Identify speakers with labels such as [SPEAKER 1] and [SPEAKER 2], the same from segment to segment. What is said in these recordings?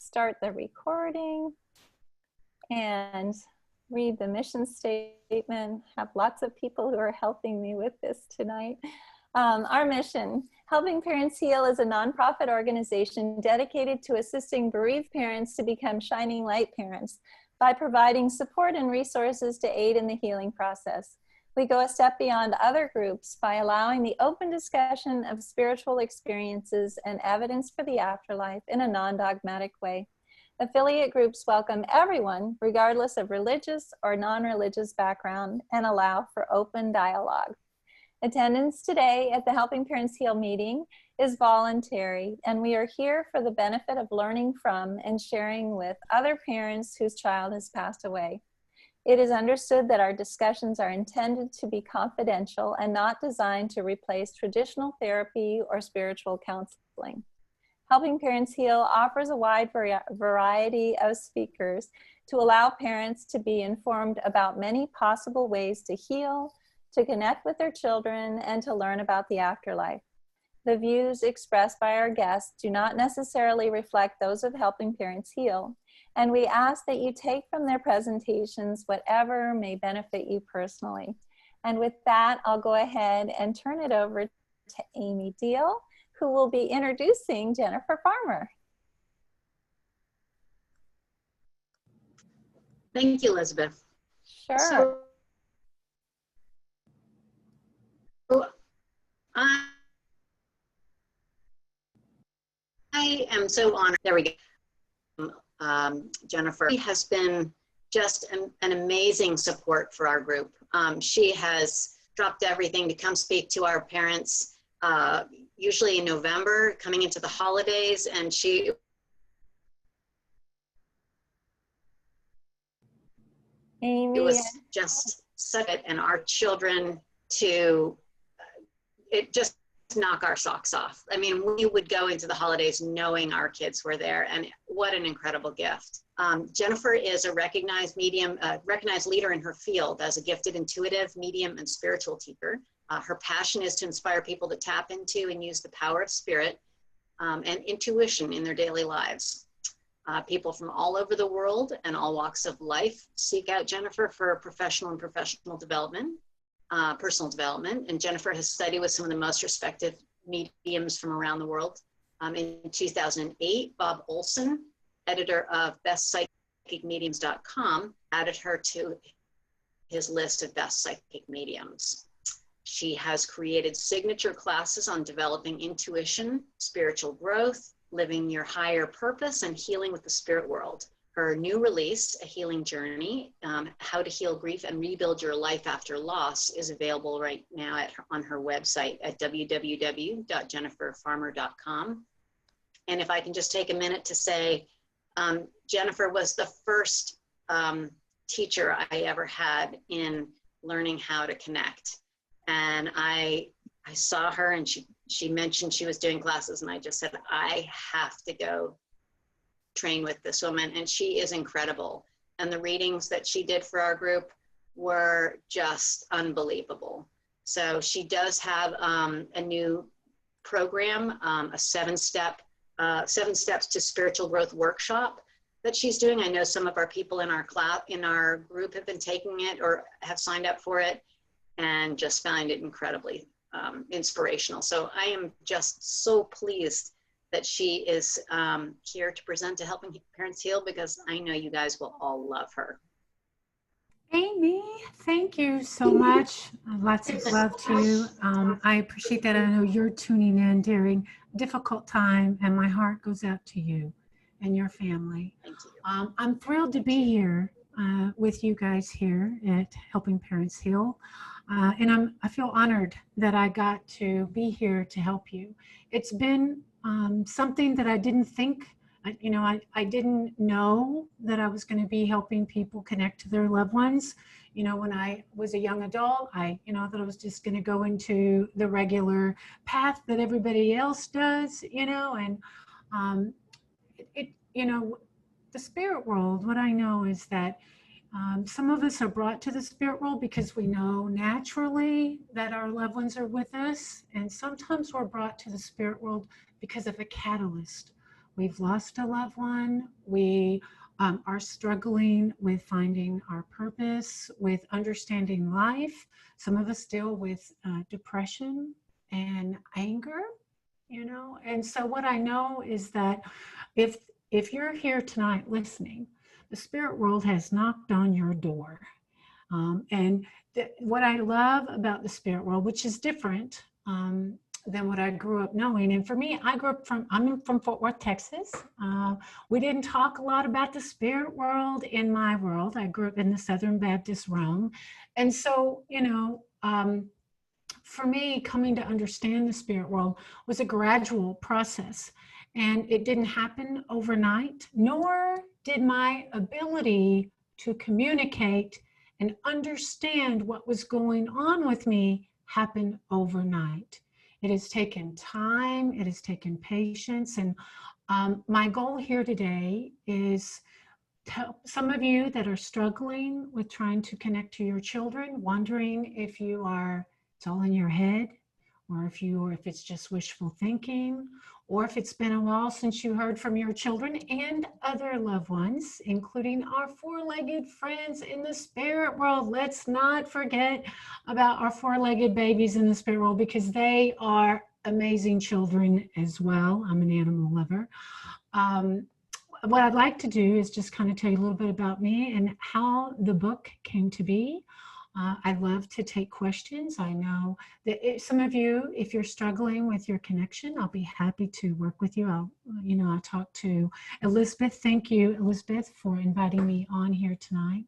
[SPEAKER 1] start the recording and read the mission statement. Have lots of people who are helping me with this tonight. Our mission, Helping Parents Heal, is a nonprofit organization dedicated to assisting bereaved parents to become shining light parents by providing support and resources to aid in the healing process. We go a step beyond other groups by allowing the open discussion of spiritual experiences and evidence for the afterlife in a non-dogmatic way. Affiliate groups welcome everyone, regardless of religious or non-religious background, and allow for open dialogue. Attendance today at the Helping Parents Heal meeting is voluntary, and we are here for the benefit of learning from and sharing with other parents whose child has passed away. It is understood that our discussions are intended to be confidential and not designed to replace traditional therapy or spiritual counseling. Helping Parents Heal offers a wide variety of speakers to allow parents to be informed about many possible ways to heal, to connect with their children, and to learn about the afterlife. The views expressed by our guests do not necessarily reflect those of Helping Parents Heal, and we ask that you take from their presentations whatever may benefit you personally. And with that, I'll go ahead and turn it over to Amy Deal, who will be introducing Jennifer Farmer.
[SPEAKER 2] Thank you, Elizabeth.
[SPEAKER 1] Sure.
[SPEAKER 2] So, I am so honored. There we go. Jennifer has been just an amazing support for our group. She has dropped everything to come speak to our parents, usually in November, coming into the holidays, and she
[SPEAKER 1] Amy.
[SPEAKER 2] It was just such it, and our children to it just knock our socks off. I mean, we would go into the holidays knowing our kids were there, and what an incredible gift. Jennifer is a recognized medium, recognized leader in her field as a gifted intuitive, medium, and spiritual teacher. Her passion is to inspire people to tap into and use the power of spirit and intuition in their daily lives. People from all over the world and all walks of life seek out Jennifer for professional development, personal development. And Jennifer has studied with some of the most respected mediums from around the world. In 2008, Bob Olson, editor of bestpsychicmediums.com, added her to his list of best psychic mediums. She has created signature classes on developing intuition, spiritual growth, living your higher purpose, and healing with the spirit world. Her new release, A Healing Journey, How to Heal Grief and Rebuild Your Life After Loss, is available right now on her website at www.jenniferfarmer.com. And if I can just take a minute to say, Jennifer was the first teacher I ever had in learning how to connect. And I saw her, and she mentioned she was doing classes, and I just said, I have to go train with this woman, and she is incredible. And the readings that she did for our group were just unbelievable. So she does have a new program, a seven steps to spiritual growth workshop that she's doing. I know some of our people in our class, in our group, have been taking it or have signed up for it, and just find it incredibly inspirational. So I am just so pleased that she is here to present to Helping Parents Heal, because I know you guys will all love her.
[SPEAKER 3] Amy, thank you so much. Lots of love to you. I appreciate that. I know you're tuning in during a difficult time, and my heart goes out to you and your family.
[SPEAKER 2] Thank you.
[SPEAKER 3] I'm thrilled to be here with you guys here at Helping Parents Heal. And I feel honored that I got to be here to help you. It's been something that I didn't think, I didn't know that I was going to be helping people connect to their loved ones. You know, when I was a young adult, I thought I was just going to go into the regular path that everybody else does, and the spirit world, what I know is that some of us are brought to the spirit world because we know naturally that our loved ones are with us. And sometimes we're brought to the spirit world because of a catalyst, we've lost a loved one, we are struggling with finding our purpose, with understanding life. Some of us deal with depression and anger, you know. And so what I know is that if you're here tonight listening, the spirit world has knocked on your door. And what I love about the spirit world, which is different than what I grew up knowing. And for me, I'm from Fort Worth, Texas. We didn't talk a lot about the spirit world in my world. I grew up in the Southern Baptist realm. And so, you know, for me, coming to understand the spirit world was a gradual process. And it didn't happen overnight, nor did my ability to communicate and understand what was going on with me happen overnight. It has taken time, it has taken patience, and my goal here today is to help some of you that are struggling with trying to connect to your children, wondering if it's all in your head, or if it's just wishful thinking, or if it's been a while since you heard from your children and other loved ones, including our four-legged friends in the spirit world. Let's not forget about our four-legged babies in the spirit world, because they are amazing children as well. I'm an animal lover. What I'd like to do is just kind of tell you a little bit about me and how the book came to be. I love to take questions. I know that some of you, if you're struggling with your connection, I'll be happy to work with you. I'll talk to Elizabeth. Thank you, Elizabeth, for inviting me on here tonight.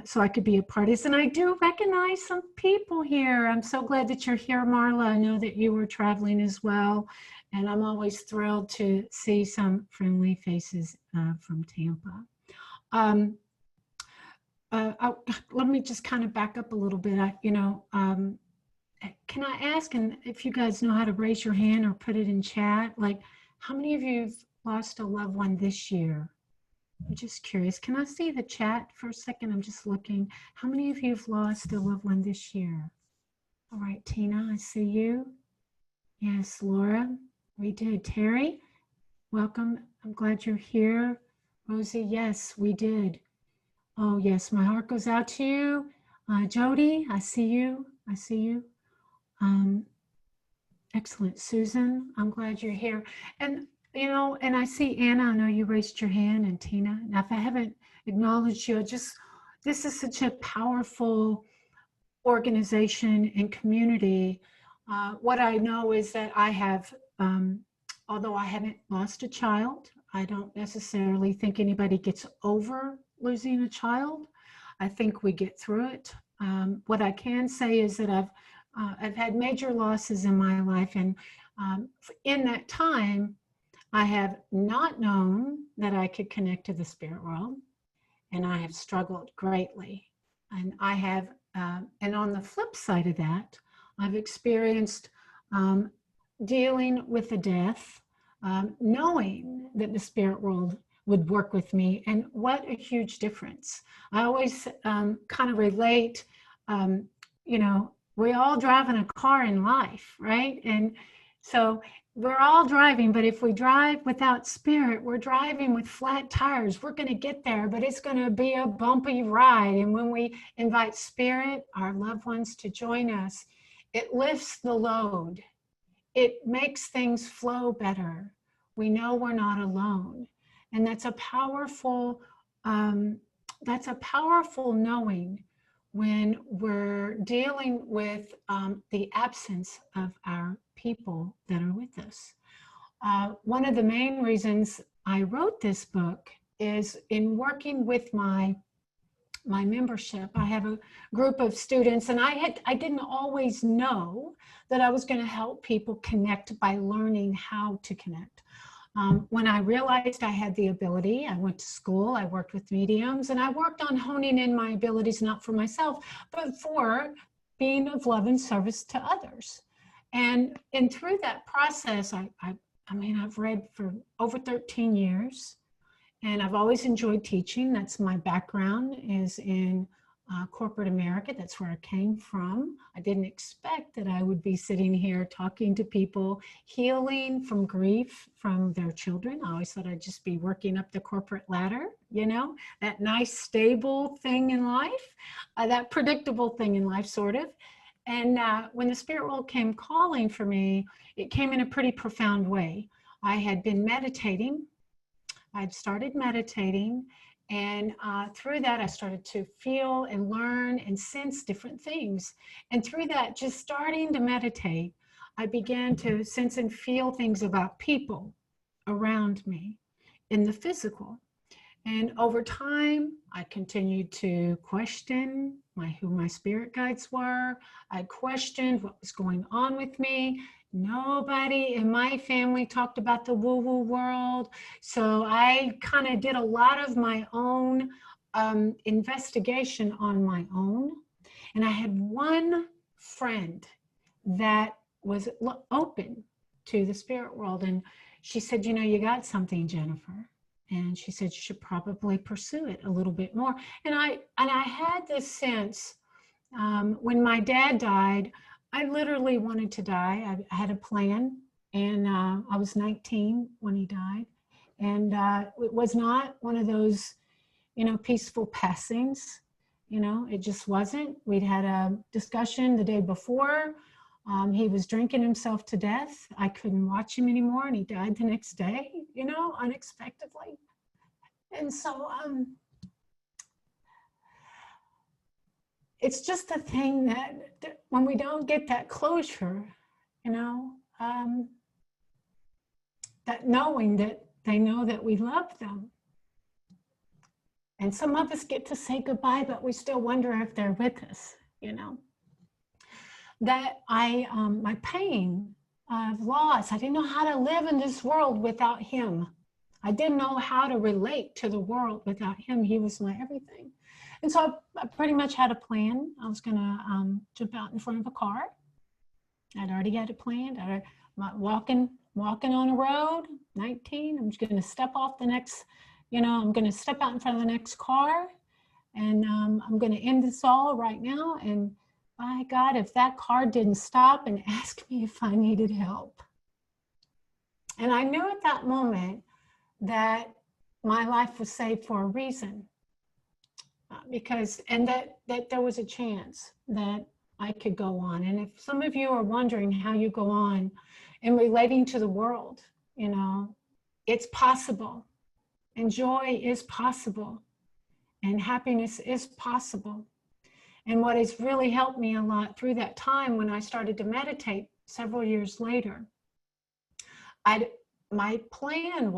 [SPEAKER 3] So I could be a part of this. And I do recognize some people here. I'm so glad that you're here, Marla. I know that you were traveling as well. And I'm always thrilled to see some friendly faces from Tampa. Let me just kind of back up a little bit. Can I ask, and if you guys know how to raise your hand or put it in chat, like how many of you have lost a loved one this year? I'm just curious. Can I see the chat for a second? I'm just looking. How many of you have lost a loved one this year? All right, Tina, I see you. Yes, Laura, we did. Terry, welcome. I'm glad you're here. Rosie, yes, we did. Oh, yes, my heart goes out to you. Jody, I see you. I see you. Excellent. Susan, I'm glad you're here. And, and I see Anna, I know you raised your hand, and Tina. Now, if I haven't acknowledged you, this is such a powerful organization and community. What I know is that I have, although I haven't lost a child, I don't necessarily think anybody gets over losing a child. I think we get through it. What I can say is that I've had major losses in my life, and in that time, I have not known that I could connect to the spirit world, and I have struggled greatly. And I have, and on the flip side of that, I've experienced dealing with the death, knowing that the spirit world would work with me, and what a huge difference. I always kind of relate, we're all driving a car in life, right? And so we're all driving, but if we drive without spirit, we're driving with flat tires. We're going to get there, but it's going to be a bumpy ride. And when we invite spirit, our loved ones, to join us, it lifts the load. It makes things flow better. We know we're not alone. And that's a powerful knowing when we're dealing with the absence of our people that are with us. One of the main reasons I wrote this book is in working with my membership. I have a group of students, and I didn't always know that I was going to help people connect by learning how to connect. When I realized I had the ability, I went to school, I worked with mediums, and I worked on honing in my abilities, not for myself, but for being of love and service to others. And through that process, I've read for over 13 years, and I've always enjoyed teaching. That's my background, is in corporate America. That's where I came from. I didn't expect that I would be sitting here talking to people, healing from grief from their children. I always thought I'd just be working up the corporate ladder, you know, that nice, stable thing in life, that predictable thing in life, sort of. And when the spirit world came calling for me, it came in a pretty profound way. I had been meditating. I'd started meditating, and through that, I started to feel and learn and sense different things. And through that, just starting to meditate, I began to sense and feel things about people around me in the physical. And over time, I continued to question who my spirit guides were. I questioned what was going on with me. Nobody in my family talked about the woo-woo world. So I kind of did a lot of my own investigation on my own. And I had one friend that was open to the spirit world. And she said, you know, you got something, Jennifer. And she said, you should probably pursue it a little bit more. And I had this sense, when my dad died, I literally wanted to die. I had a plan, and I was 19 when he died. And it was not one of those, you know, peaceful passings. You know, it just wasn't. We'd had a discussion the day before. He was drinking himself to death. I couldn't watch him anymore, and he died the next day, you know, unexpectedly. And so it's just a thing that when we don't get that closure, you know, that knowing that they know that we love them. And some of us get to say goodbye, but we still wonder if they're with us, you know. That my pain of loss, I didn't know how to live in this world without him. I didn't know how to relate to the world without him. He was my everything. And so I pretty much had a plan. I was going to jump out in front of a car. I'd already had it planned. I'm walking on a road, 19. I'm just going to step off the next, you know, I'm going to step out in front of the next car. And I'm going to end this all right now. And by God, if that car didn't stop and ask me if I needed help. And I knew at that moment that my life was saved for a reason. Because, and that there was a chance that I could go on. And if some of you are wondering how you go on in relating to the world, you know, it's possible. And joy is possible. And happiness is possible. And what has really helped me a lot through that time when I started to meditate several years later, my plan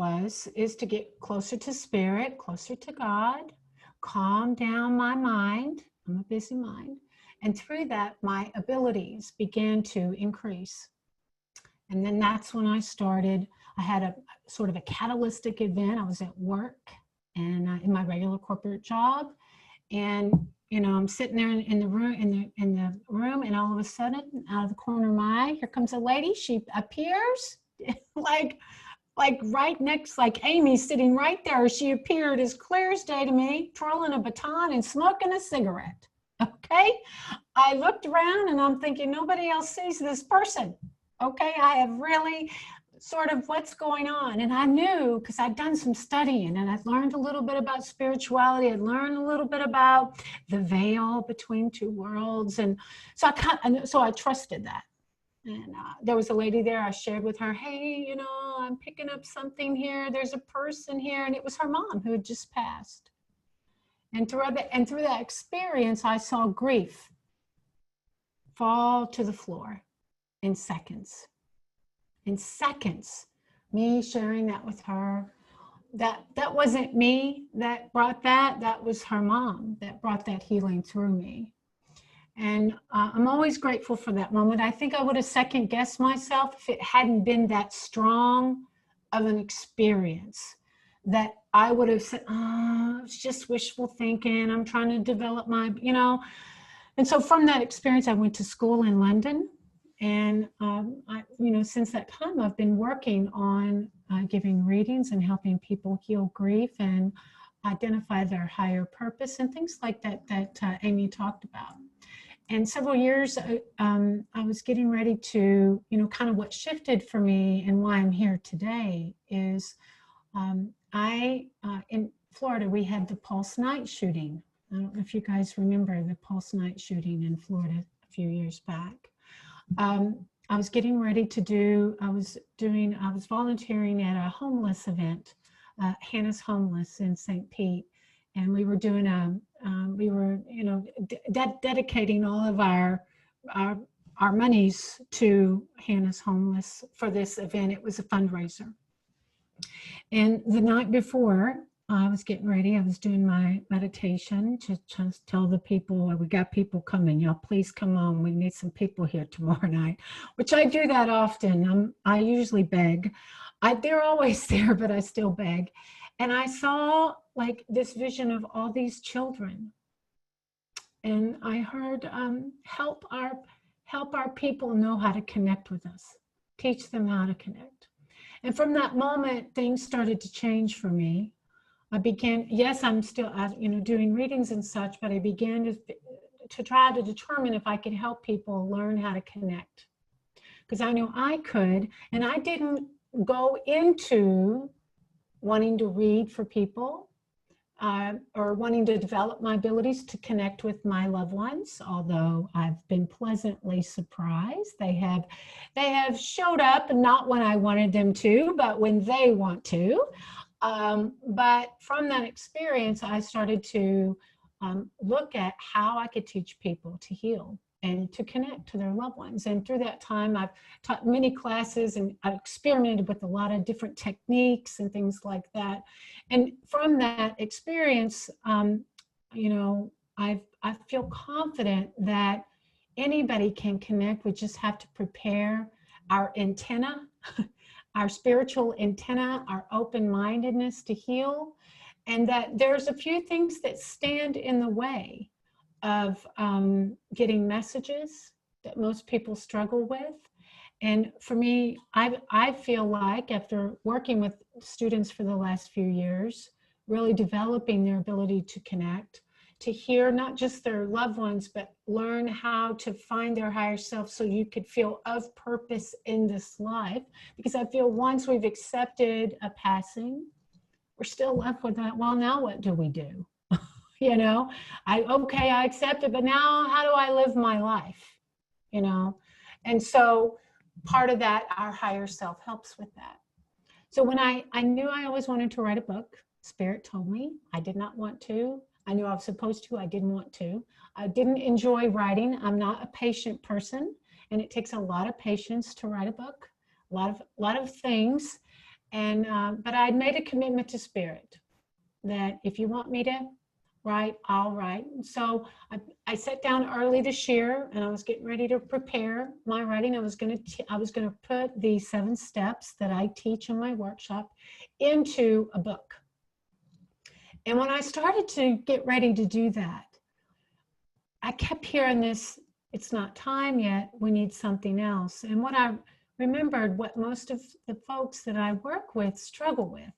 [SPEAKER 3] is to get closer to spirit, closer to God, calm down my mind. I'm a busy mind. And through that, my abilities began to increase. And then that's when I started. I had a sort of a catalytic event. I was at work and in my regular corporate job. And you know, I'm sitting there in the room, and all of a sudden, out of the corner of my eye, here comes a lady. She appears like right next, like Amy sitting right there. She appeared as clear as day to me, twirling a baton and smoking a cigarette. Okay, I looked around and I'm thinking nobody else sees this person. Okay, I have really sort of what's going on. And I knew, because I'd done some studying and I'd learned a little bit about spirituality. I'd learned a little bit about the veil between two worlds. And so I trusted that. And there was a lady there. I shared with her, hey, you know, I'm picking up something here. There's a person here. And it was her mom who had just passed. And through that experience, I saw grief fall to the floor in seconds. In seconds, me sharing that with her, that wasn't me that brought that was her mom that brought that healing through me. And I'm always grateful for that moment. I think I would have second guessed myself if it hadn't been that strong of an experience, that I would have said, oh, it's just wishful thinking. I'm trying to develop my, you know. And so from that experience, I went to school in London. And, you know, since that time, I've been working on giving readings and helping people heal grief. And identify their higher purpose and things like that that Amy talked about. And several years, I was getting ready to, kind of what shifted for me and why I'm here today is in Florida, we had the Pulse night shooting. I don't know if you guys remember the Pulse night shooting in Florida a few years back. I was getting ready to I was volunteering at a homeless event, Hannah's Homeless in St. Pete. And we were doing dedicating all of our monies to Hannah's Homeless for this event. It was a fundraiser. And the night before, I was getting ready. I was doing my meditation to just tell the people, we got people coming. Y'all, please come on. We need some people here tomorrow night, which I do that often. I usually beg. They're always there, but I still beg. And I saw like this vision of all these children. And I heard, help our people know how to connect with us. Teach them how to connect. And from that moment, things started to change for me. I began, yes, I'm still, doing readings and such, but I began to try to determine if I could help people learn how to connect. Because I knew I could, and I didn't go into wanting to read for people or wanting to develop my abilities to connect with my loved ones, although I've been pleasantly surprised. They have showed up, not when I wanted them to, but when they want to. But from that experience, I started to look at how I could teach people to heal and to connect to their loved ones. And through that time, I've taught many classes and I've experimented with a lot of different techniques and things like that. And from that experience, I feel confident that anybody can connect. We just have to prepare our antenna, our spiritual antenna, our open-mindedness to heal, and that there's a few things that stand in the way of getting messages that most people struggle with. And for me, I feel like after working with students for the last few years, really developing their ability to connect, to hear not just their loved ones, but learn how to find their higher self so you could feel of purpose in this life. Because I feel once we've accepted a passing, we're still left with that, well, now what do we do? I accept it, but now how do I live my life? And so part of that, our higher self helps with that. So when I knew I always wanted to write a book, Spirit told me I did not want to. I knew I was supposed to, I didn't want to. I didn't enjoy writing. I'm not a patient person, and it takes a lot of patience to write a book, a lot of things. And but I'd made a commitment to Spirit that if you want me to write, I'll write. And so I sat down early this year, and I was getting ready to prepare my writing. I was going to put the 7 steps that I teach in my workshop into a book. And when I started to get ready to do that, I kept hearing this, it's not time yet, we need something else. And what I remembered, what most of the folks that I work with struggle with,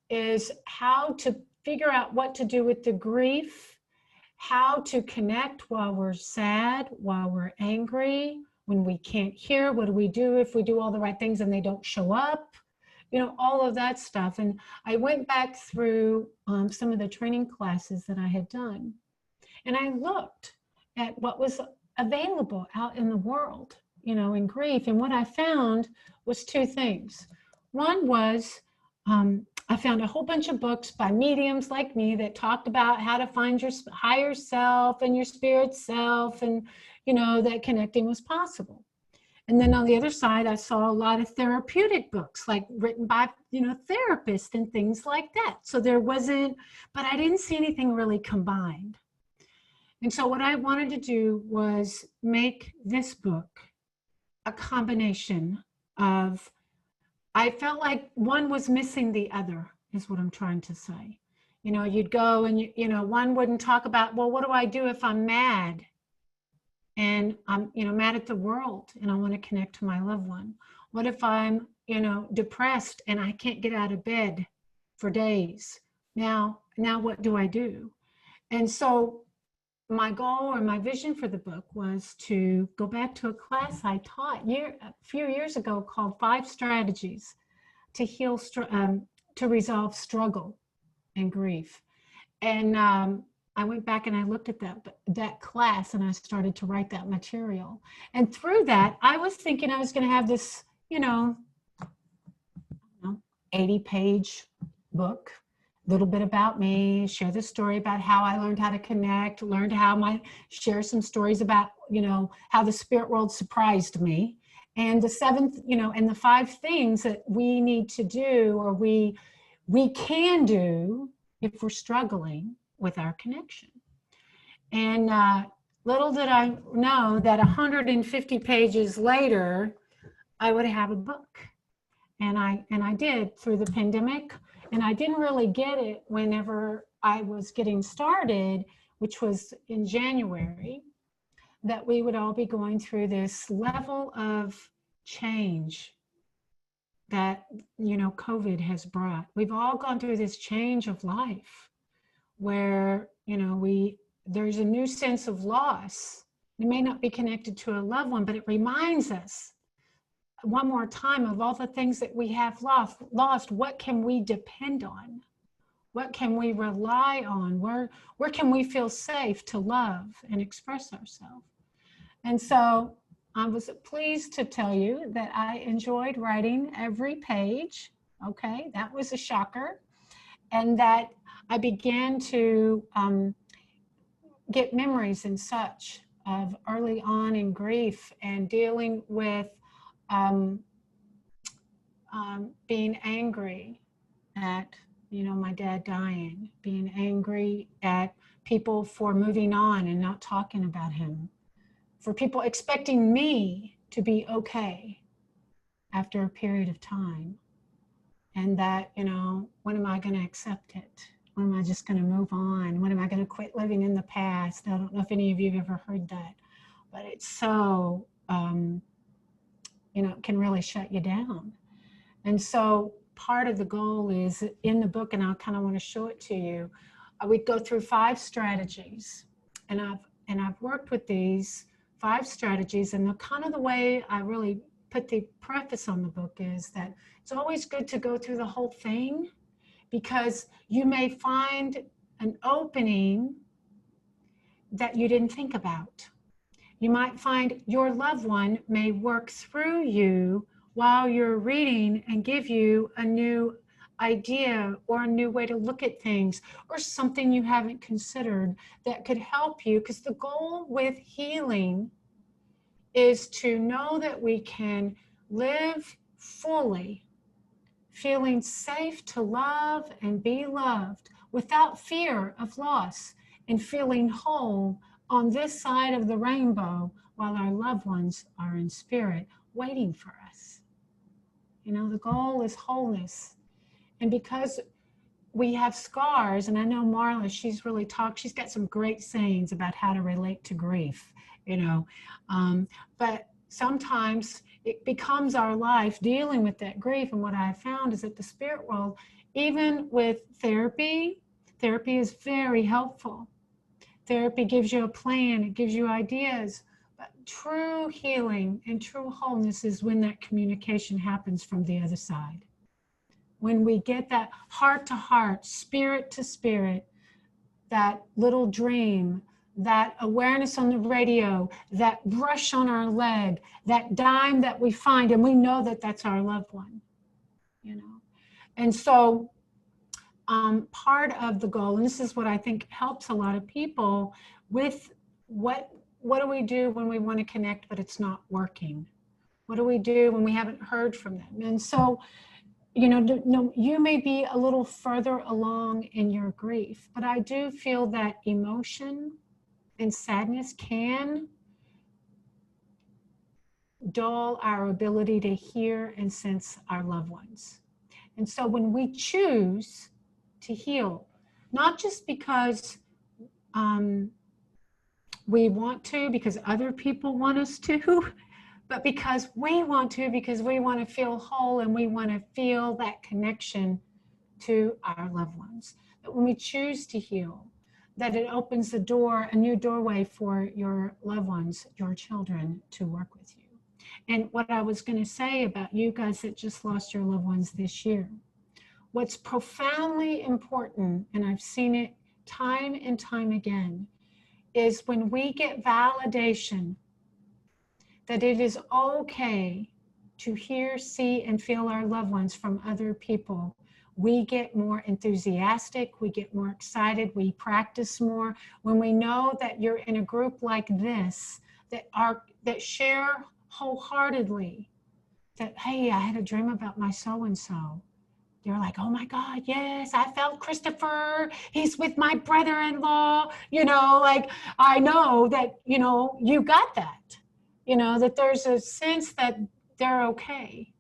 [SPEAKER 3] is how to figure out what to do with the grief, how to connect while we're sad, while we're angry, when we can't hear, what do we do if we do all the right things and they don't show up? All of that stuff. And I went back through some of the training classes that I had done. And I looked at what was available out in the world, in grief. And what I found was 2 things. One was I found a whole bunch of books by mediums like me that talked about how to find your higher self and your spirit self, and, that connecting was possible. And then on the other side, I saw a lot of therapeutic books, like written by, therapists and things like that. So there wasn't, but I didn't see anything really combined. And so what I wanted to do was make this book a combination of, I felt like one was missing the other, is what I'm trying to say. You'd go and, one wouldn't talk about, well, what do I do if I'm mad? And I'm, mad at the world and I want to connect to my loved one. What if I'm, depressed and I can't get out of bed for days? Now, now what do I do? And so my goal or my vision for the book was to go back to a class I taught a few years ago called 5 Strategies to Heal, to Resolve Struggle and Grief. And I went back and I looked at that class, and I started to write that material. And through that, I was thinking I was going to have this, 80-page book, a little bit about me, share the story about how I learned how to connect, share some stories about, how the spirit world surprised me. And the 7th, and the 5 things that we need to do, or we can do if we're struggling with our connection. And little did I know that 150 pages later, I would have a book. And I did through the pandemic. And I didn't really get it whenever I was getting started, which was in January, that we would all be going through this level of change that, COVID has brought. We've all gone through this change of life where, there's a new sense of loss. It may not be connected to a loved one, but it reminds us one more time of all the things that we have lost. What can we depend on? What can we rely on? Where can we feel safe to love and express ourselves? And so I was pleased to tell you that I enjoyed writing every page. Okay, that was a shocker. And that I began to get memories and such of early on in grief and dealing with being angry at, my dad dying, being angry at people for moving on and not talking about him, for people expecting me to be okay after a period of time. And that, when am I going to accept it? When am I just going to move on? When am I going to quit living in the past? I don't know if any of you have ever heard that, but it's so, it can really shut you down. And so part of the goal is in the book, and I kind of want to show it to you. We go through 5 strategies, and I've worked with these 5 strategies, and the way I really put the preface on the book is that it's always good to go through the whole thing, because you may find an opening that you didn't think about. You might find your loved one may work through you while you're reading and give you a new idea or a new way to look at things, or something you haven't considered that could help you. Because the goal with healing is to know that we can live fully, feeling safe to love and be loved without fear of loss, and feeling whole on this side of the rainbow while our loved ones are in spirit waiting for us. The goal is wholeness. And because we have scars, and I know Marla, she's got some great sayings about how to relate to grief, but sometimes it becomes our life dealing with that grief. And what I have found is that the spirit world, even with therapy is very helpful. Therapy gives you a plan, it gives you ideas, but true healing and true wholeness is when that communication happens from the other side. When we get that heart to heart, spirit to spirit, that little dream, that awareness on the radio, that brush on our leg, that dime that we find, and we know that that's our loved one, And so part of the goal, and this is what I think helps a lot of people with what do we do when we want to connect but it's not working? What do we do when we haven't heard from them? And so, you may be a little further along in your grief, but I do feel that emotion and sadness can dull our ability to hear and sense our loved ones. And so when we choose to heal, not just because we want to, because other people want us to, but because we want to, because we want to feel whole and we want to feel that connection to our loved ones. That when we choose to heal, that it opens the door, a new doorway for your loved ones, your children, to work with you. And what I was going to say about you guys that just lost your loved ones this year, what's profoundly important, and I've seen it time and time again, is when we get validation that it is okay to hear, see, and feel our loved ones from other people, we get more enthusiastic, we get more excited, we practice more. When we know that you're in a group like this, that share wholeheartedly that, hey, I had a dream about my so-and-so. You're like, oh my God, yes, I felt Christopher. He's with my brother-in-law. Like, I know that, you got that, that there's a sense that they're okay.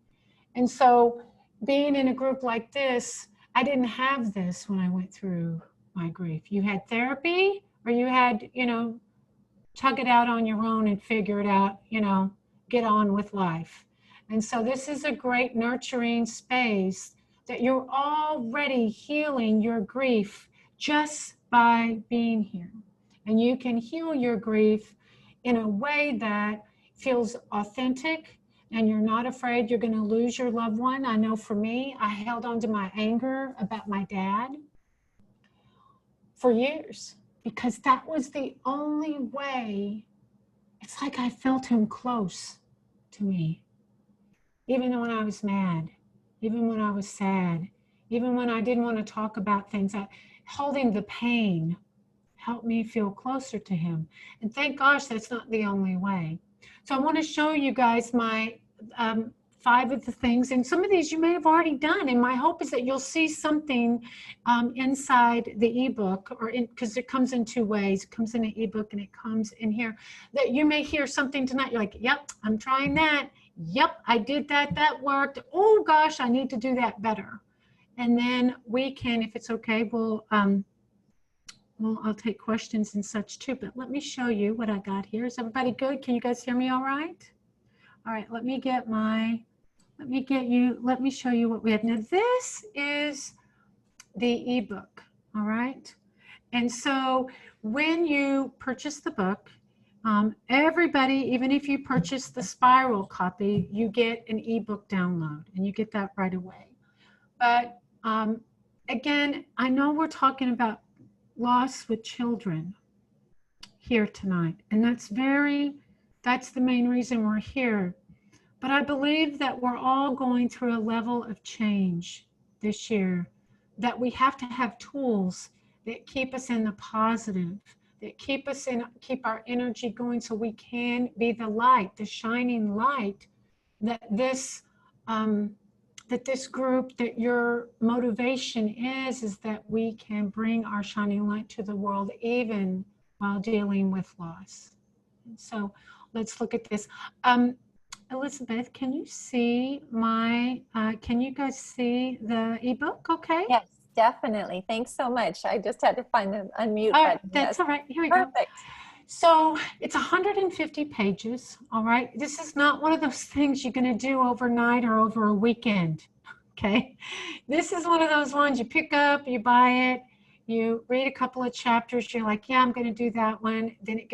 [SPEAKER 3] And so being in a group like this, I didn't have this when I went through my grief. You had therapy, or you had, tug it out on your own and figure it out, get on with life. And so this is a great nurturing space that you're already healing your grief just by being here. And you can heal your grief in a way that feels authentic, and you're not afraid you're going to lose your loved one. I know for me, I held on to my anger about my dad for years because that was the only way. It's like I felt him close to me. Even when I was mad, even when I was sad, even when I didn't want to talk about things, holding the pain helped me feel closer to him. And thank gosh, that's not the only way. So I want to show you guys my 5 of the things, and some of these you may have already done. And my hope is that you'll see something inside the ebook, because it comes in 2 ways. It comes in an ebook and it comes in here. That you may hear something tonight. You're like, yep, I'm trying that. Yep, I did that. That worked. Oh gosh, I need to do that better. And then we can, if it's okay, I'll take questions and such too. But let me show you what I got here. Is everybody good? Can you guys hear me all right? All right, let me show you what we have. Now this is the ebook, all right? And so when you purchase the book, everybody, even if you purchase the spiral copy, you get an ebook download, and you get that right away. But again, I know we're talking about loss with children here tonight, and that's the main reason we're here. But I believe that we're all going through a level of change this year, that we have to have tools that keep us in the positive, that keep our energy going, so we can be the light, the shining light that this group, that your motivation is that we can bring our shining light to the world even while dealing with loss. And so let's look at this. Elizabeth, can you see can you guys see the ebook okay?
[SPEAKER 1] Yes, definitely. Thanks so much. I just had to find the unmute
[SPEAKER 3] All right,
[SPEAKER 1] button.
[SPEAKER 3] that's all right. Here we
[SPEAKER 1] Perfect.
[SPEAKER 3] go. So it's 150 pages, all right? This is not one of those things you're going to do overnight or over a weekend, okay? This is one of those ones you pick up, you buy it, you read a couple of chapters, you're like, yeah, I'm going to do that one. Then it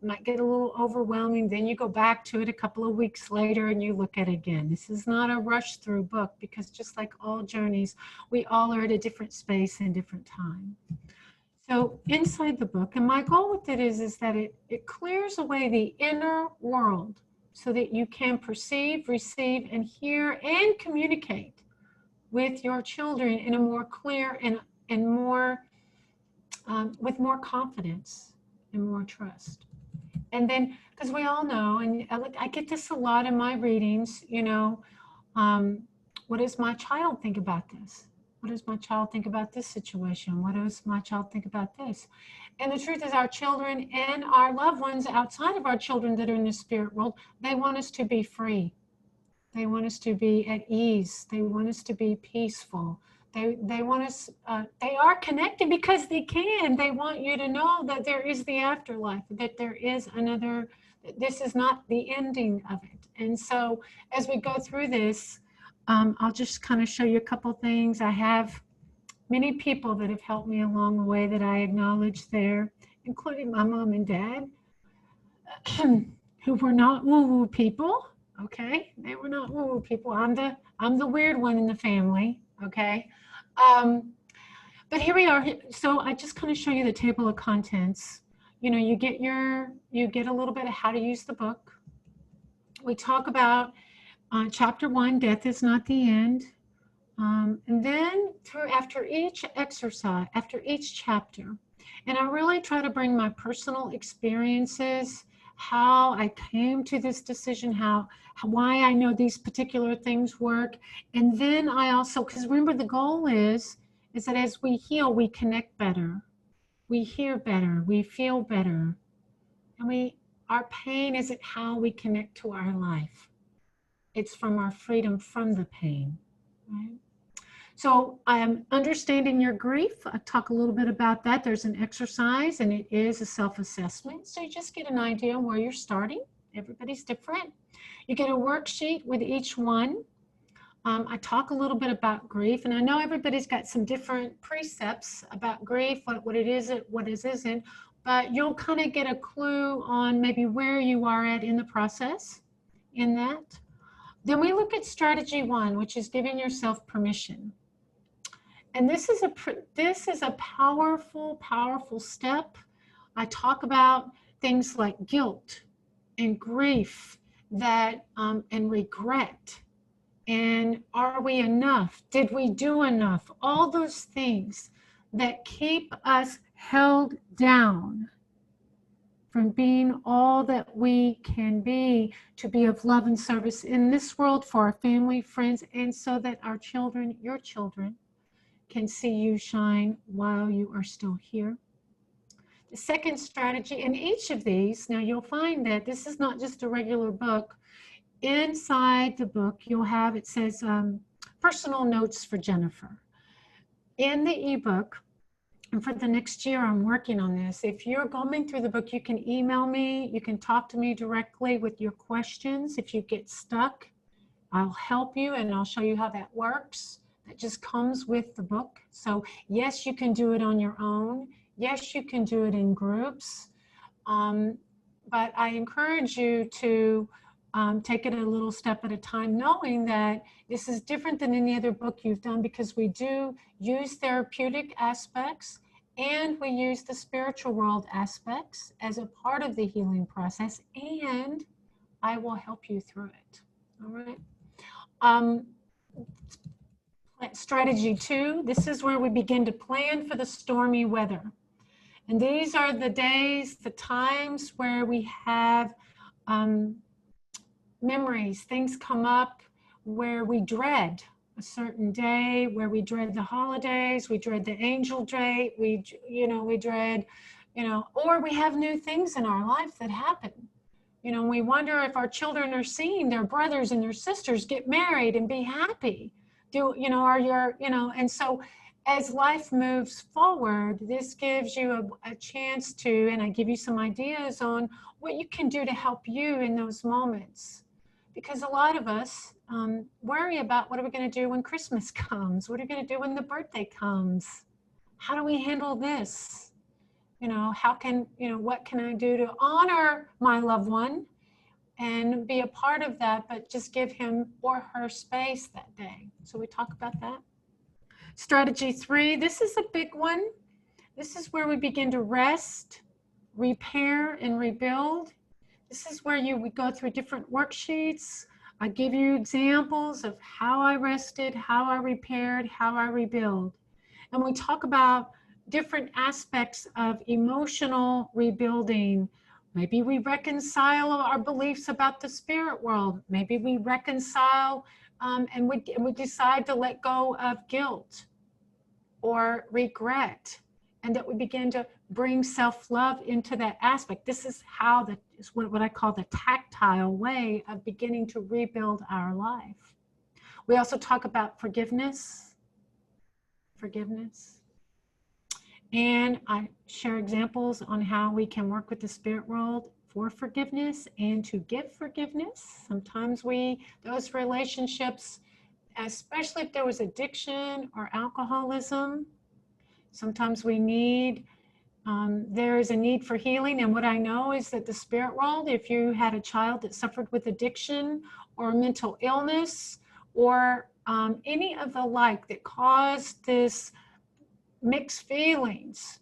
[SPEAKER 3] might get a little overwhelming. Then you go back to it a couple of weeks later and you look at it again. This is not a rush through book, because just like all journeys, we all are at a different space and different time. So inside the book, and my goal with it is that it clears away the inner world so that you can perceive, receive, and hear and communicate with your children in a more clear and more with more confidence and more trust. And then, because we all know, and I get this a lot in my readings, what does my child think about this? What does my child think about this situation? What does my child think about this? And the truth is, our children and our loved ones outside of our children that are in the spirit world, they want us to be free. They want us to be at ease. They want us to be peaceful. They want us, they are connected because they can. They want you to know that there is the afterlife, that there is this is not the ending of it. And so as we go through this, I'll just kind of show you a couple things. I have many people that have helped me along the way that I acknowledge there, including my mom and dad, who were not woo-woo people. Okay, they were not woo-woo people. I'm the weird one in the family. Okay, but here we are. So I just kind of show you the table of contents. You know, you get a little bit of how to use the book. We talk about chapter 1, death is not the end. And then after each exercise, after each chapter, and I really try to bring my personal experiences, how I came to this decision, why I know these particular things work. And then I also, because remember the goal is that as we heal, we connect better, we hear better, we feel better. And our pain isn't how we connect to our life. It's from our freedom from the pain, right? So I am understanding your grief. I talk a little bit about that. There's an exercise and it is a self-assessment. So you just get an idea where you're starting. Everybody's different. You get a worksheet with each one. I talk a little bit about grief, and I know everybody's got some different precepts about grief, what it is, what it isn't, but you'll kind of get a clue on maybe where you are at in the process in that. Then we look at strategy 1, which is giving yourself permission. And this is a powerful, powerful step. I talk about things like guilt and grief and regret. And are we enough? Did we do enough? All those things that keep us held down from being all that we can be, to be of love and service in this world for our family, friends, and so that our children, your children, can see you shine while you are still here. The second strategy, in each of these, now you'll find that this is not just a regular book. Inside the book, you'll have, it says, personal notes for Jennifer. In the ebook, and for the next year, I'm working on this. If you're going through the book, you can email me. You can talk to me directly with your questions. If you get stuck, I'll help you and I'll show you how that works. That just comes with the book. So yes, you can do it on your own. Yes, you can do it in groups. But I encourage you to take it a little step at a time, knowing that this is different than any other book you've done, because we do use therapeutic aspects and we use the spiritual world aspects as a part of the healing process, and I will help you through it. All right. Strategy 2, this is where we begin to plan for the stormy weather. And these are the days, the times where we have memories, things come up where we dread a certain day, where we dread the holidays, we dread the angel day, we dread, or we have new things in our life that happen. We wonder if our children are seeing their brothers and their sisters get married and be happy. And so as life moves forward, this gives you a chance to, and I give you some ideas on what you can do to help you in those moments. Because a lot of us worry about, what are we going to do when Christmas comes? What are we going to do when the birthday comes? How do we handle this? What can I do to honor my loved one and be a part of that, but just give him or her space that day? So we talk about that. Strategy 3, this is a big one. This is where we begin to rest, repair, and rebuild. This is where we go through different worksheets. I give you examples of how I rested, how I repaired, how I rebuild. And we talk about different aspects of emotional rebuilding. Maybe we reconcile our beliefs about the spirit world. Maybe we reconcile and we decide to let go of guilt or regret, and that we begin to bring self-love into that aspect. This is what I call the tactile way of beginning to rebuild our life. We also talk about forgiveness. And I share examples on how we can work with the spirit world for forgiveness and to give forgiveness. Sometimes those relationships especially if there was addiction or alcoholism. Sometimes we need, there is a need for healing. And what I know is that the spirit world, if you had a child that suffered with addiction or mental illness or any of the like that caused this mixed feelings,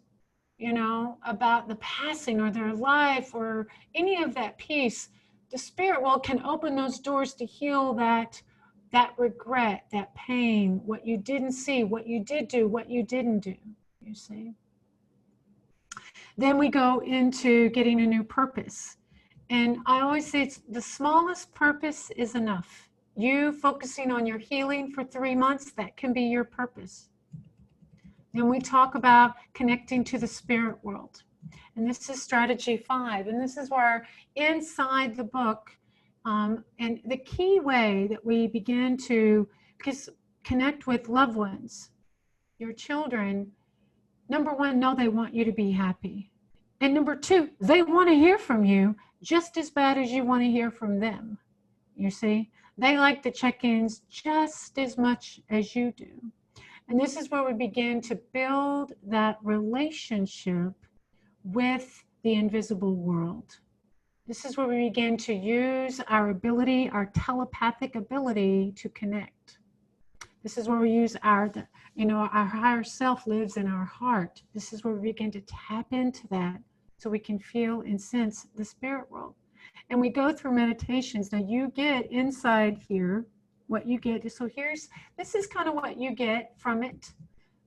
[SPEAKER 3] you know, about the passing or their life or any of that piece, the spirit world can open those doors to heal that regret, that pain, what you didn't see, what you did do, what you didn't do, you see. Then we go into getting a new purpose. And I always say it's the smallest purpose is enough. You focusing on your healing for 3 months, that can be your purpose. Then we talk about connecting to the spirit world. And this is strategy 5. And this is where inside the book, and the key way that we begin to connect with loved ones, your children, number 1, know they want you to be happy. And number 2, they want to hear from you just as bad as you want to hear from them. You see, they like the check-ins just as much as you do. And this is where we begin to build that relationship with the invisible world. This is where we begin to use our ability, our telepathic ability to connect. This is where we use our higher self lives in our heart. This is where we begin to tap into that so we can feel and sense the spirit world. And we go through meditations. Now you get inside here what you get. So this is kind of what you get from it.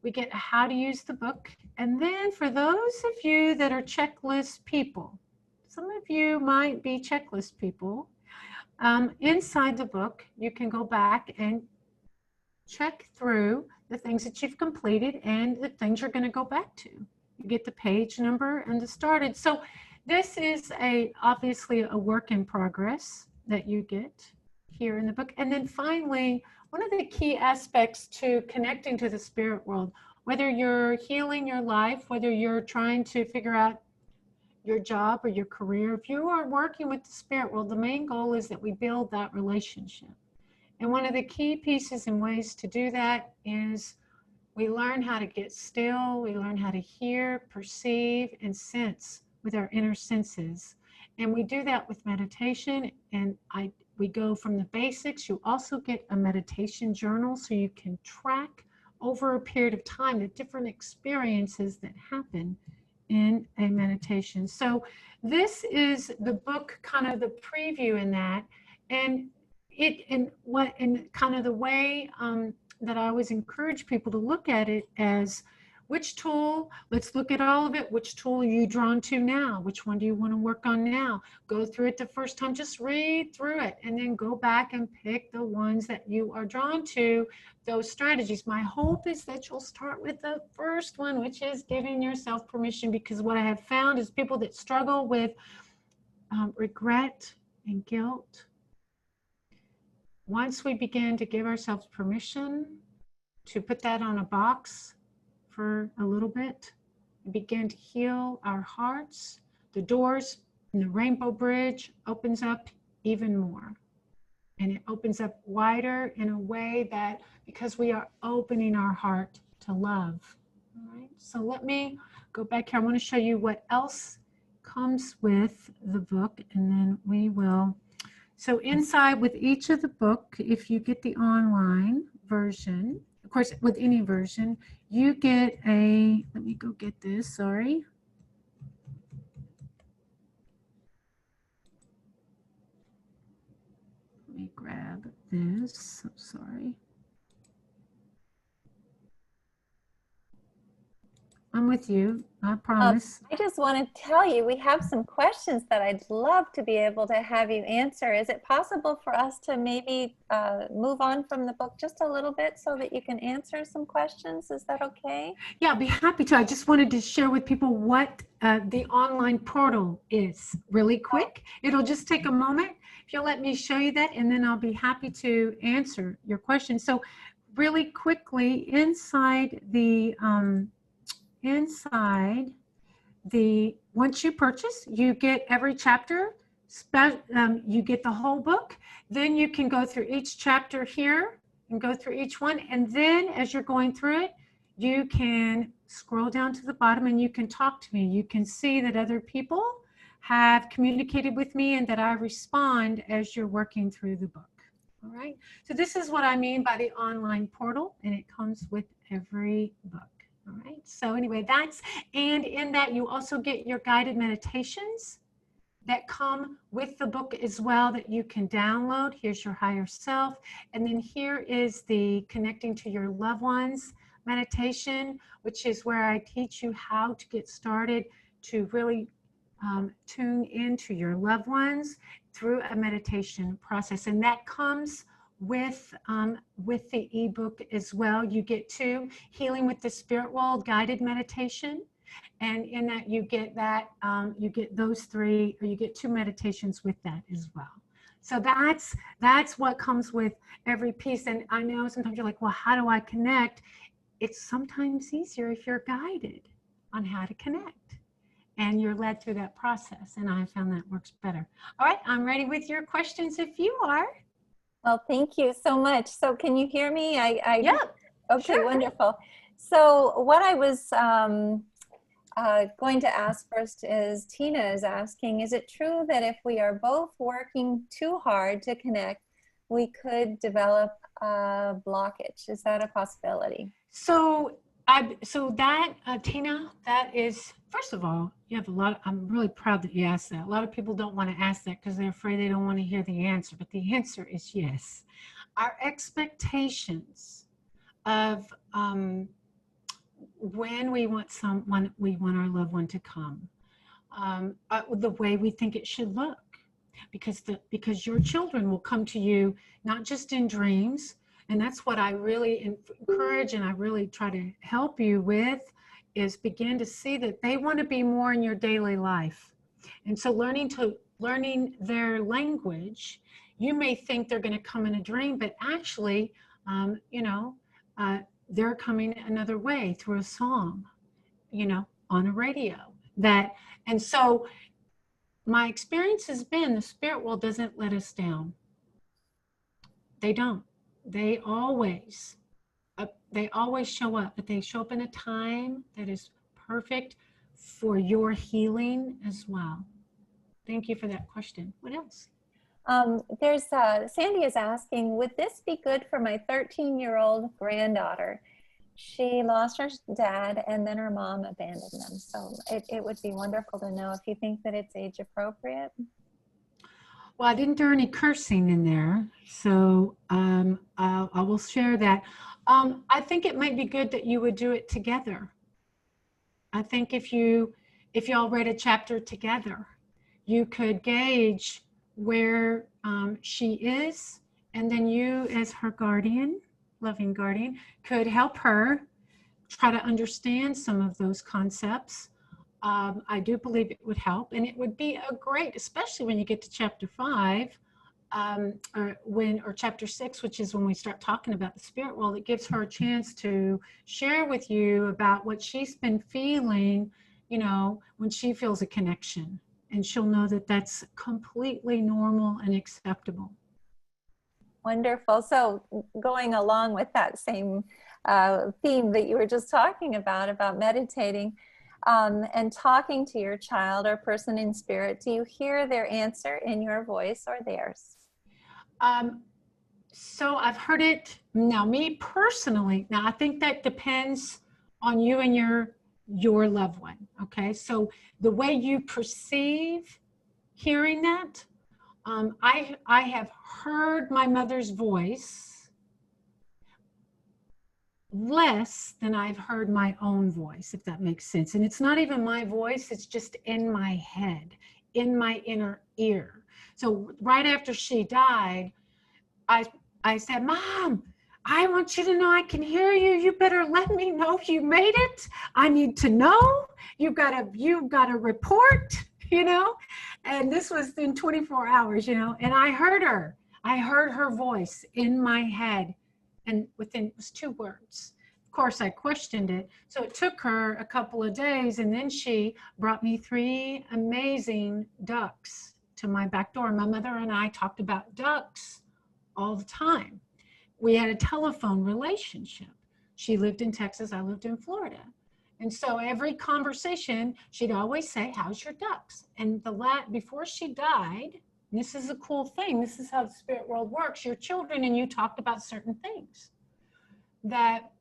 [SPEAKER 3] We get how to use the book. And then for those of you that are checklist people, some of you might be checklist people, inside the book, you can go back and check through the things that you've completed and the things you're going to go back to. You get the page number and the started. So this is obviously a work in progress that you get here in the book. And then finally, one of the key aspects to connecting to the spirit world, whether you're healing your life, whether you're trying to figure out your job or your career, if you are working with the spirit world, the main goal is that we build that relationship. And one of the key pieces and ways to do that is we learn how to get still, we learn how to hear, perceive, and sense with our inner senses. And we do that with meditation, and we go from the basics. You also get a meditation journal so you can track over a period of time the different experiences that happen in a meditation. So this is the book, kind of the preview in that, and kind of the way that I always encourage people to look at it as which tool, let's look at all of it, which tool are you drawn to now? Which one do you want to work on now? Go through it the first time, just read through it and then go back and pick the ones that you are drawn to, those strategies. My hope is that you'll start with the first one, which is giving yourself permission, because what I have found is people that struggle with regret and guilt, once we begin to give ourselves permission to put that on a box for a little bit, we begin to heal our hearts. The doors in the rainbow bridge opens up even more. And it opens up wider in a way that, because we are opening our heart to love. All right, so let me go back here. I want to show you what else comes with the book, and then we will. So inside with each of the book, if you get the online version, of course, with any version, you get let me go get this, sorry. Let me grab this, I'm sorry. I'm with you, I promise.
[SPEAKER 1] I just want to tell you, we have some questions that I'd love to be able to have you answer. Is it possible for us to maybe move on from the book just a little bit so that you can answer some questions? Is that okay?
[SPEAKER 3] Yeah, I'd be happy to. I just wanted to share with people what the online portal is really quick. It'll just take a moment. If you'll let me show you that, and then I'll be happy to answer your questions. So really quickly, inside the once you purchase, you get every chapter, you get the whole book. Then you can go through each chapter here and go through each one. And then as you're going through it, you can scroll down to the bottom and you can talk to me. You can see that other people have communicated with me and that I respond as you're working through the book. All right. So this is what I mean by the online portal, and it comes with every book. All right. So anyway, and in that you also get your guided meditations that come with the book as well that you can download. Here's your higher self. And then here is the connecting to your loved ones meditation, which is where I teach you how to get started to really tune into your loved ones through a meditation process. And that comes with the ebook as well. You get 2 Healing with the Spirit World guided meditation. And in that you get you get those 3, or you get 2 meditations with that as well. So that's what comes with every piece. And I know sometimes you're like, well, how do I connect? It's sometimes easier if you're guided on how to connect and you're led through that process. And I found that works better. All right, I'm ready with your questions if you are.
[SPEAKER 1] Well, thank you so much. So can you hear me?
[SPEAKER 3] Yeah.
[SPEAKER 1] Okay,
[SPEAKER 3] sure.
[SPEAKER 1] Wonderful. So what I was going to ask first is, Tina is asking, is it true that if we are both working too hard to connect, we could develop a blockage? Is that a possibility?
[SPEAKER 3] So Tina, that is, first of all, you have a lot, I'm really proud that you asked that. A lot of people don't want to ask that because they're afraid they don't want to hear the answer, but the answer is yes. Our expectations of when we want our loved one to come, the way we think it should look, because your children will come to you not just in dreams. And that's what I really encourage and I really try to help you with, is begin to see that they want to be more in your daily life. And so learning their language, you may think they're going to come in a dream, but actually, they're coming another way through a song, on a radio. And so my experience has been the spirit world doesn't let us down. They don't. They always show up, but they show up in a time that is perfect for your healing as well. Thank you for that question. What else?
[SPEAKER 1] Sandy is asking, would this be good for my 13-year-old granddaughter? She lost her dad and then her mom abandoned them. So it would be wonderful to know if you think that it's age appropriate.
[SPEAKER 3] Well, I didn't do any cursing in there, so I will share that. I think it might be good that you would do it together. I think if y'all read a chapter together, you could gauge where she is, and then you as her guardian, loving guardian, could help her try to understand some of those concepts. I do believe it would help, and it would be a great, especially when you get to chapter 5, or chapter 6, which is when we start talking about the spirit world. It gives her a chance to share with you about what she's been feeling, when she feels a connection, and she'll know that that's completely normal and acceptable.
[SPEAKER 1] Wonderful. So going along with that same theme that you were just talking about meditating and talking to your child or person in spirit, do you hear their answer in your voice or theirs?
[SPEAKER 3] So I've heard it. Now, me personally, I think that depends on you and your loved one. Okay. So the way you perceive hearing that, I have heard my mother's voice less than I've heard my own voice, if that makes sense. And it's not even my voice, it's just in my head, in my inner ear. So right after she died, I said, Mom, I want you to know I can hear you. You better let me know you made it. I need to know. You've got a report, and this was in 24 hours, and I heard her voice in my head, and it was 2 words. Of course, I questioned it. So it took her a couple of days, and then she brought me 3 amazing ducks to my back door. My mother and I talked about ducks all the time. we had a telephone relationship. She lived in Texas, I lived in Florida. And so every conversation, she'd always say, how's your ducks? And before she died, and this is a cool thing, this is how the spirit world works, your children and you talked about certain things. That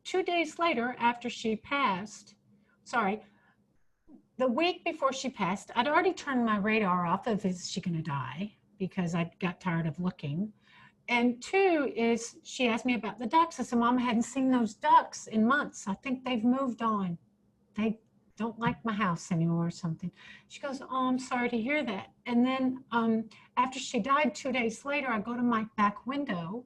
[SPEAKER 3] 2 days later, after she passed, the week before she passed, I'd already turned my radar off of, is she gonna die? Because I got tired of looking. And two is, she asked me about the ducks. I said, Mom, I hadn't seen those ducks in months. I think they've moved on. They don't like my house anymore or something. She goes, oh, I'm sorry to hear that. And then after she died 2 days later, I go to my back window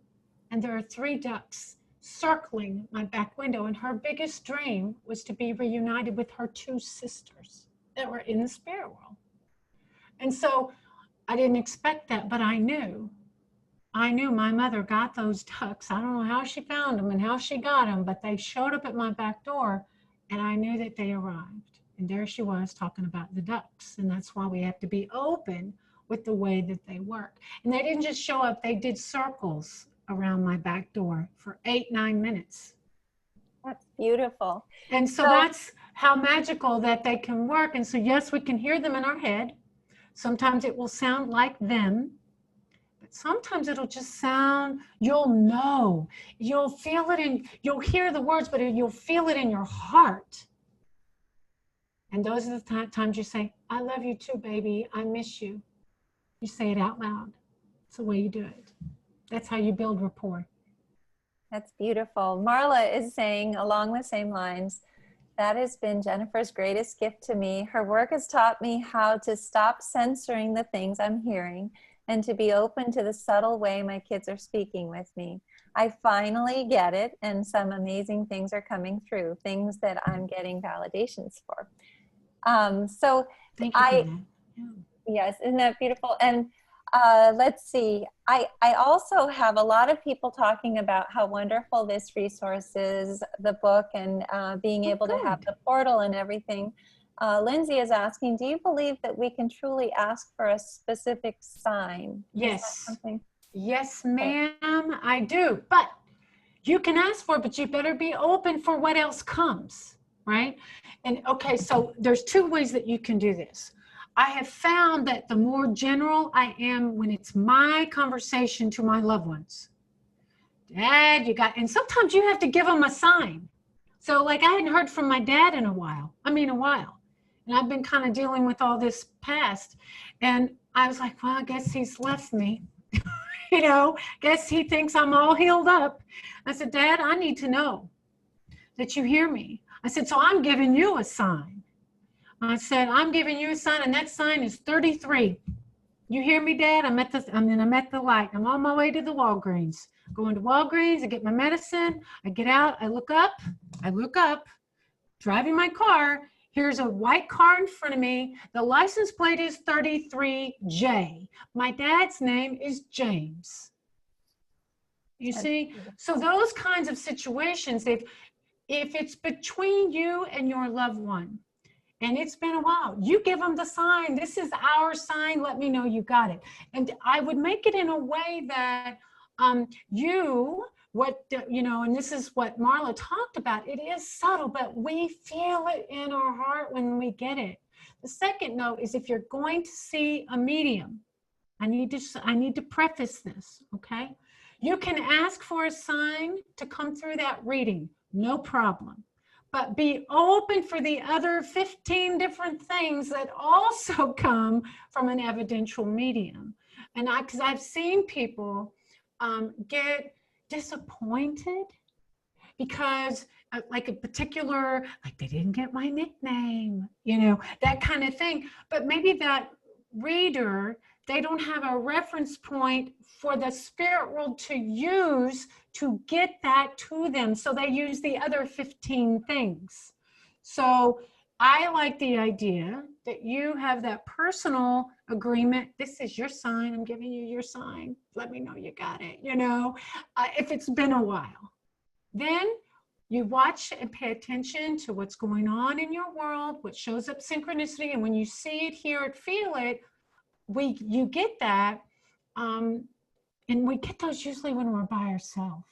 [SPEAKER 3] and there are 3 ducks circling my back window. And her biggest dream was to be reunited with her 2 sisters that were in the spirit world. And so I didn't expect that, but I knew my mother got those ducks. I don't know how she found them and how she got them, but they showed up at my back door and I knew that they arrived. And there she was talking about the ducks. And that's why we have to be open with the way that they work. And they didn't just show up, they did circles around my back door for 8-9 minutes.
[SPEAKER 1] That's beautiful.
[SPEAKER 3] And so that's how magical that they can work. And so, yes, we can hear them in our head. Sometimes it will sound like them. Sometimes it'll just sound, you'll know, you'll feel it you'll hear the words, but you'll feel it in your heart. And those are the times you say, I love you too, baby. I miss you. You say it out loud. It's the way you do it. That's how you build rapport.
[SPEAKER 1] That's beautiful. Marla is saying along the same lines, that has been Jennifer's greatest gift to me. Her work has taught me how to stop censoring the things I'm hearing and to be open to the subtle way my kids are speaking with me. I finally get it, and some amazing things are coming through, things that I'm getting validations for. So
[SPEAKER 3] Thank you for that. Yeah.
[SPEAKER 1] Yes, isn't that beautiful? And let's see, I also have a lot of people talking about how wonderful this resource is, the book, and being able to have the portal and everything. Lindsay is asking, do you believe that we can truly ask for a specific sign?
[SPEAKER 3] Yes. Yes, ma'am, I do. But you can ask for it, but you better be open for what else comes, right? And okay, so there's 2 ways that you can do this. I have found that the more general I am when it's my conversation to my loved ones. Dad, and sometimes you have to give them a sign. So like I hadn't heard from my dad in a while. And I've been kind of dealing with all this past. And I was like, well, I guess he's left me. Guess he thinks I'm all healed up. I said, Dad, I need to know that you hear me. I said, so I'm giving you a sign. I said, I'm giving you a sign, and that sign is 33. You hear me, Dad? I'm at the light. I'm on my way to the Walgreens. Going to Walgreens, I get my medicine. I get out, I look up, driving my car. Here's a white car in front of me. The license plate is 33J. My dad's name is James. You see? So those kinds of situations, if it's between you and your loved one, and it's been a while, you give them the sign. This is our sign. Let me know you got it. And I would make it in a way that and this is what Marla talked about. It is subtle, but we feel it in our heart when we get it. The second note is, if you're going to see a medium, I need to preface this, okay? You can ask for a sign to come through that reading, no problem. But be open for the other 15 different things that also come from an evidential medium. And because I've seen people get disappointed because like they didn't get my nickname, that kind of thing. But maybe that reader, they don't have a reference point for the spirit world to use to get that to them. So they use the other 15 things. So I like the idea that you have that personal agreement. This is your sign. I'm giving you your sign. Let me know you got it. If it's been a while, then you watch and pay attention to what's going on in your world, what shows up synchronicity. And when you see it, hear it, feel it, you get that And we get those usually when we're by ourselves.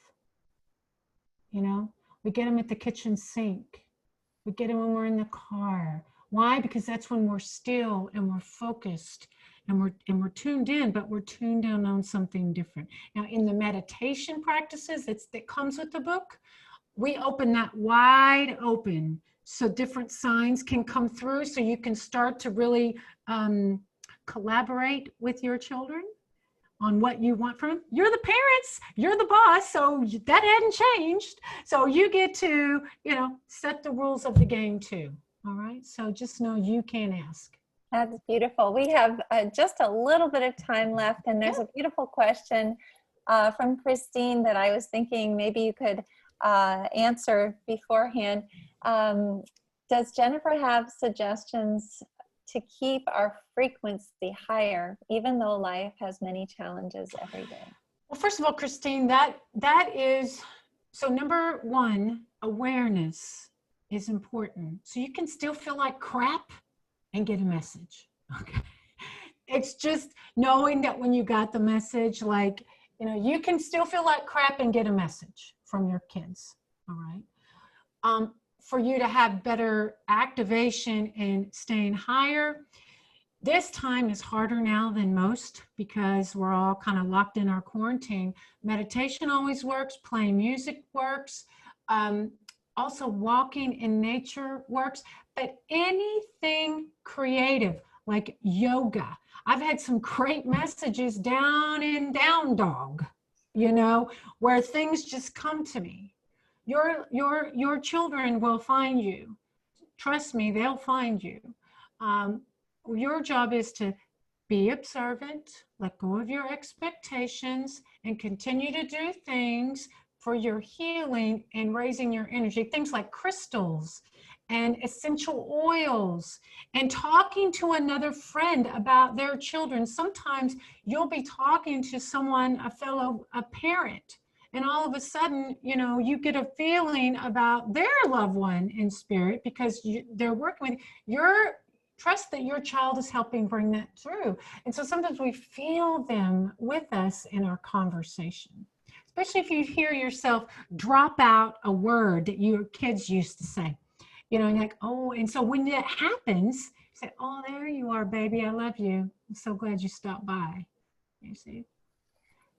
[SPEAKER 3] You know, we get them at the kitchen sink. We get them when we're in the car. Why? Because that's when we're still and we're focused and we're tuned in, but we're tuned in on something different. Now, in the meditation practices that comes with the book, we open that wide open so different signs can come through, so you can start to really collaborate with your children on what you want from them. You're the parents, you're the boss, so that hadn't changed. So you get to, you know, set the rules of the game too. All right. So just know you can ask.
[SPEAKER 1] That's beautiful. We have just a little bit of time left, and there's a beautiful question from Christine that I was thinking maybe you could answer beforehand. Does Jennifer have suggestions to keep our frequency higher, even though life has many challenges every day?
[SPEAKER 3] Well, first of all, Christine, that is, so number one, awareness is important. So you can still feel like crap and get a message. Okay. It's just knowing that when you got the message, like, you know, you can still feel like crap and get a message from your kids. All right. For you to have better activation and staying higher, this time is harder now than most because we're all kind of locked in our quarantine. Meditation always works, playing music works, also walking in nature works, but anything creative like yoga. I've had some great messages down in Down Dog, you know, where things just come to me. Your children will find you. Trust me, they'll find you. Your job is to be observant, let go of your expectations, and continue to do things for your healing and raising your energy. Things like crystals and essential oils and talking to another friend about their children. Sometimes you'll be talking to someone, a parent, and all of a sudden, you know, you get a feeling about their loved one in spirit because they're working with your trust that your child is helping bring that through. And so sometimes we feel them with us in our conversation, especially if you hear yourself drop out a word that your kids used to say, you know, and you're like, oh, and so when that happens, you say, oh, there you are, baby, I love you. I'm so glad you stopped by. You see?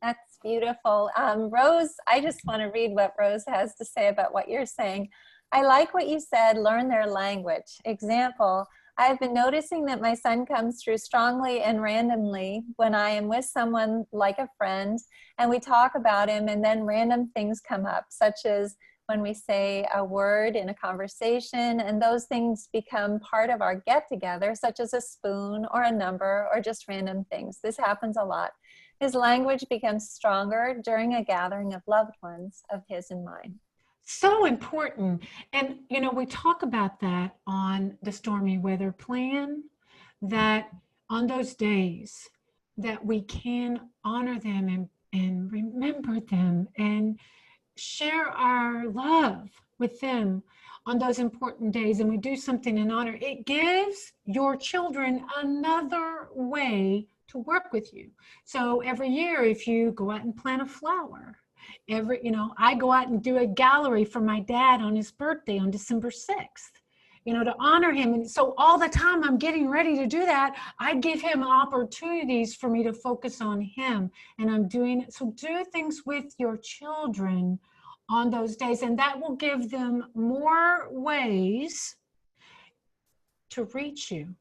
[SPEAKER 1] That's beautiful. Rose, I just want to read what Rose has to say about what you're saying. I like what you said, learn their language. Example, I've been noticing that my son comes through strongly and randomly when I am with someone like a friend and we talk about him, and then random things come up, such as when we say a word in a conversation, and those things become part of our get-together, such as a spoon or a number or just random things. This happens a lot. His language becomes stronger during a gathering of loved ones of his and mine.
[SPEAKER 3] So important. And, you know, we talk about that on the stormy weather plan, that on those days that we can honor them and remember them and share our love with them on those important days. And we do something in honor. It gives your children another way to work with you. So every year, if you go out and plant a flower, you know, I go out and do a gallery for my dad on his birthday on December 6th, you know, to honor him. And so all the time I'm getting ready to do that, I give him opportunities for me to focus on him. And I'm doing it. So do things with your children on those days, and that will give them more ways to reach you,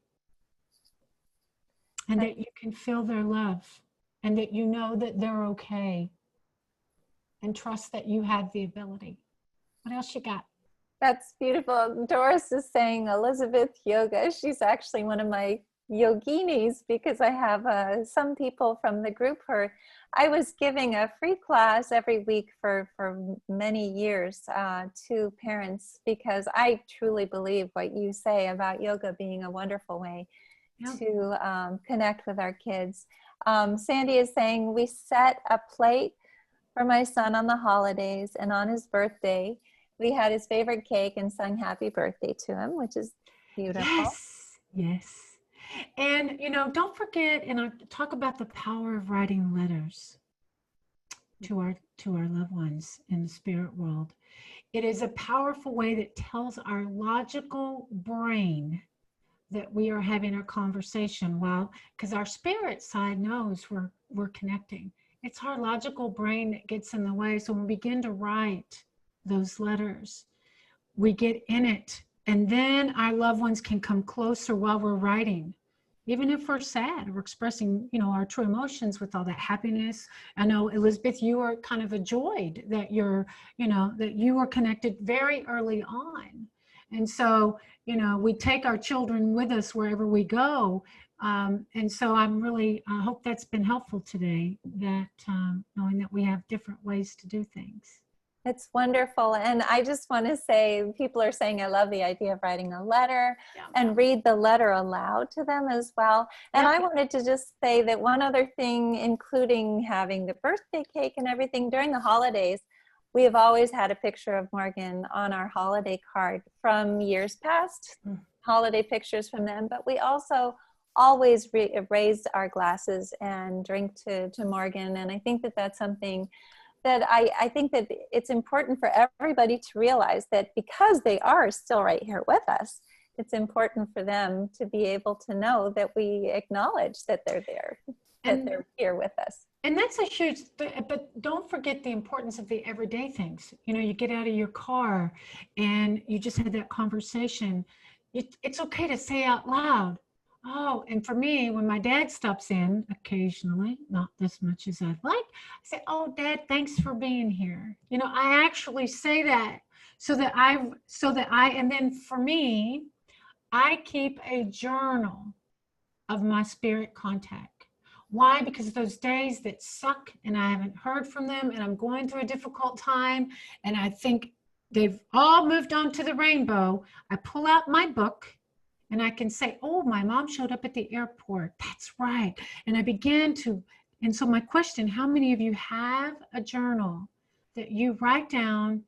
[SPEAKER 3] and that you can feel their love, and that you know that they're okay, and trust that you have the ability. What else you got?
[SPEAKER 1] That's beautiful. Doris is saying Elizabeth Yoga. She's actually one of my yoginis because I have some people from the group. I was giving a free class every week for many years to parents because I truly believe what you say about yoga being a wonderful way to connect with our kids. Sandy is saying we set a plate for my son on the holidays, and on his birthday, we had his favorite cake and sung happy birthday to him, which is beautiful.
[SPEAKER 3] Yes, yes. And, you know, don't forget, and I talk about the power of writing letters. to our loved ones in the spirit world. It is a powerful way that tells our logical brain that we are having a conversation. Well, because our spirit side knows we're connecting. It's our logical brain that gets in the way. So when we begin to write those letters, we get in it, and then our loved ones can come closer while we're writing. Even if we're sad, we're expressing, our true emotions with all that happiness. I know, Elizabeth, you are kind of overjoyed that that you were connected very early on. And so, we take our children with us wherever we go. And so I hope that's been helpful today, that knowing that we have different ways to do things.
[SPEAKER 1] It's wonderful. And I just want to say, people are saying, I love the idea of writing a letter and read the letter aloud to them as well. And I wanted to just say that one other thing, including having the birthday cake and everything during the holidays, we have always had a picture of Morgan on our holiday card from years past, holiday pictures from them, but we also always raised our glasses and drink to Morgan. And I think that that's something that I think that it's important for everybody to realize, that because they are still right here with us, it's important for them to be able to know that we acknowledge that they're there, that they're here with us.
[SPEAKER 3] And that's a huge, but don't forget the importance of the everyday things. You get out of your car and you just had that conversation. It's okay to say out loud, oh, and for me, when my dad stops in occasionally, not this much as I'd like, I say, oh, Dad, thanks for being here. I actually say that and then for me, I keep a journal of my spirit contact. Why? Because those days that suck and I haven't heard from them and I'm going through a difficult time and I think they've all moved on to the rainbow, I pull out my book and I can say, oh, my mom showed up at the airport. That's right. And I begin to, and so my question, how many of you have a journal that you write down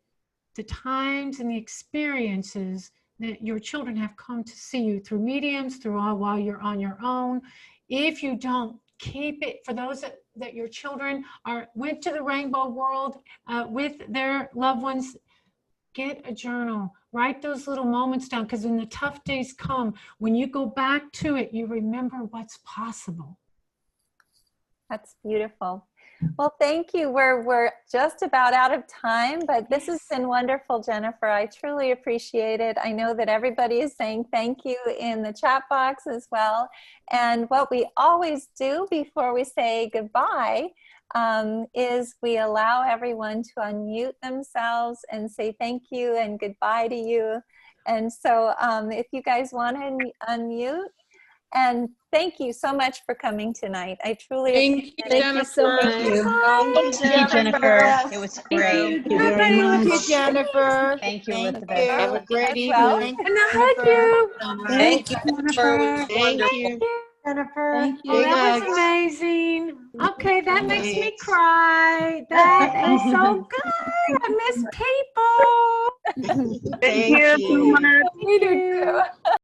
[SPEAKER 3] the times and the experiences that your children have come to see you through mediums, while you're on your own? If you don't, keep it. For those that your children went to the rainbow world with their loved ones, get a journal. Write those little moments down, because when the tough days come, when you go back to it, you remember what's possible.
[SPEAKER 1] That's beautiful. Well, thank you. We're just about out of time, but this has been wonderful, Jennifer. I truly appreciate it. I know that everybody is saying thank you in the chat box as well. And what we always do before we say goodbye is we allow everyone to unmute themselves and say thank you and goodbye to you. And so if you guys want to unmute, and thank you so much for coming tonight. I truly
[SPEAKER 4] appreciate it. Thank you so much.
[SPEAKER 5] Thank you, Jennifer. It was great.
[SPEAKER 3] Thank you very much.
[SPEAKER 4] Thank you, Jennifer.
[SPEAKER 5] Thank you, Elizabeth.
[SPEAKER 4] Have a great evening.
[SPEAKER 1] Well.
[SPEAKER 3] And I hug you.
[SPEAKER 4] Thank you, Jennifer. Thank you.
[SPEAKER 5] Jennifer.
[SPEAKER 4] Thank you.
[SPEAKER 3] Oh, that was amazing. Okay, that makes me cry. That is so good. I miss people.
[SPEAKER 4] Thank you so much.
[SPEAKER 3] We do too.